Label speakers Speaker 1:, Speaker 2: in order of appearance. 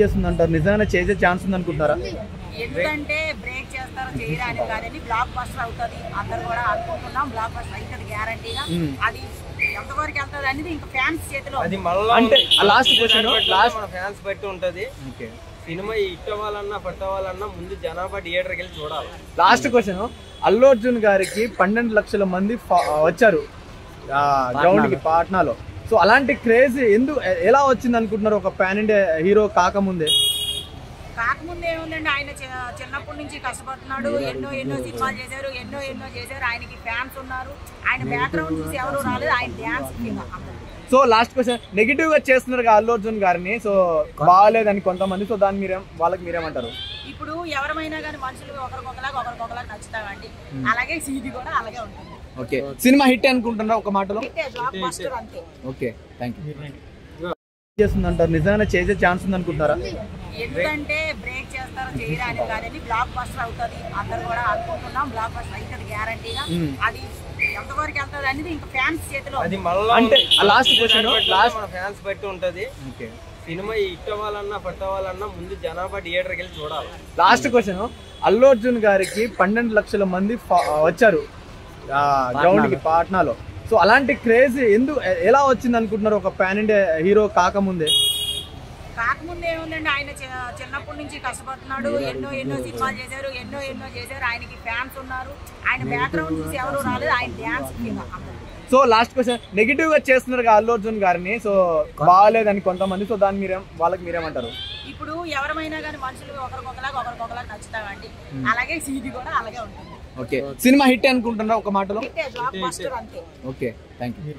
Speaker 1: చేస్తుందంటారు నిజంగానే చేసే ఛాన్స్ ఉంది అనుకుంటారా?
Speaker 2: ఎందుకంటే బ్రేక్ చేస్తారో చేయడానికి కాదని బ్లాక్ బస్టర్ అవుతుంది అందరు కూడా అనుకుంటున్నాం. బ్లాక్ బస్టర్ అవుతుంది గ్యారంటీగా. అది ఎంతవరకు వెళ్తుంది అనేది ఇంకా ఫ్యాన్స్ చేతిలో.
Speaker 3: అది మళ్ళీ
Speaker 1: అంటే లాస్ట్ క్వశ్చన్
Speaker 3: మన ఫ్యాన్స్ బట్టి ఉంటది. సినిమా హిట్ అవ్వాలన్నా పట్ట అవ్వాలన్నా ముందు జనాభా థియేటర్కి వెళ్ళి చూడాలి.
Speaker 1: లాస్ట్ క్వశ్చన్, అల్లు అర్జున్ గారికి 12 లక్షల మంది వచ్చారు గ్రౌండ్ కి పాట్నాలో. సో అలాంటి క్రేజ్ ఎలా వచ్చింది అనుకుంటున్నారు ఒక పాన్ ఇండియా హీరో కాకముందే
Speaker 2: ఏముందండి, ఆయన చిన్నప్పటి నుంచి కష్టపడుతున్నాడు. ఎన్నో సినిమాలు చేశారు, ఎన్నో చేశారు. ఆయనకి ఫ్యాన్స్ ఉన్నారు. ఆయన బ్యాక్గ్రౌండ్ చూసి ఎవరు రాలేదు, ఆయన dance.
Speaker 1: So last question, negative గా చేస్తున్నారు అల్లు అర్జున్ గారిని, సో బాగాలేదని కొంతమంది, సో దాన్ని వాళ్ళకి మీరేమంటారు?
Speaker 2: ఇప్పుడు ఎవరైనా కానీ మనుషులు ఒకరికొకలాగా నచ్చుతామండి. అలాగే ఇది కూడా అలాగే ఉంటుంది.
Speaker 1: ఓకే, సినిమా హిట్ అనుకుంటున్నారా ఒక మాటలో? Okay, thank you. చేస్తుందంటారు నిజంగానే చేసే ఛాన్స్ ఉంది అనుకుంటారా?
Speaker 2: ఎందుకంటే బ్రేక్ చేస్తారో చేయడానికి కాదని బ్లాక్ బస్టర్ అవుతుంది అందరు కూడా అనుకుంటున్నాం. బ్లాక్ బస్టర్ అవుతుంది గ్యారంటీగా. అది ఎంతవరకు వెళ్తుంది అనేది ఇంకా ఫ్యాన్స్ చేతిలో.
Speaker 3: అది మళ్ళీ
Speaker 1: అంటే లాస్ట్ క్వశ్చన్
Speaker 3: మన ఫ్యాన్స్ బట్టి ఉంటది. సినిమా హిట్ అవ్వాలన్నా పట్ట అవ్వాలన్నా ముందు జనాభా థియేటర్కి వెళ్ళి చూడాలి.
Speaker 1: లాస్ట్ క్వశ్చన్, అల్లు అర్జున్ గారికి 12 లక్షల మంది వచ్చారు గ్రౌండ్ కి పాట్నాలో. సో అలాంటి క్రేజ్ ఎలా వచ్చింది అనుకుంటున్నారు ఒక పాన్ ఇండియా హీరో కాకముందే
Speaker 2: ఏముందండి, ఆయన చిన్నప్పటి నుంచి కష్టపడుతున్నాడు. ఎన్నో సినిమాలు చేశారు, ఎన్నో చేశారు. ఆయనకి ఫ్యాన్స్ ఉన్నారు. ఆయన బ్యాక్గ్రౌండ్ చూసి ఎవరు రాలేదు, ఆయన dance.
Speaker 1: So last question, negative గా చేస్తున్నారు అల్లు అర్జున్ గారిని, సో బాగాలేదని కొంతమంది, సో దాన్ని వాళ్ళకి మీరేమంటారు?
Speaker 2: ఇప్పుడు ఎవరైనా కానీ మనుషులు ఒకరికొకలాగా నచ్చుతామండి. అలాగే ఇది కూడా అలాగే ఉంటుంది.
Speaker 1: ఓకే, సినిమా హిట్ అనుకుంటున్నారా ఒక మాటలో?
Speaker 2: బ్లాక్ బస్టర్ అంతే.
Speaker 1: Okay, thank you.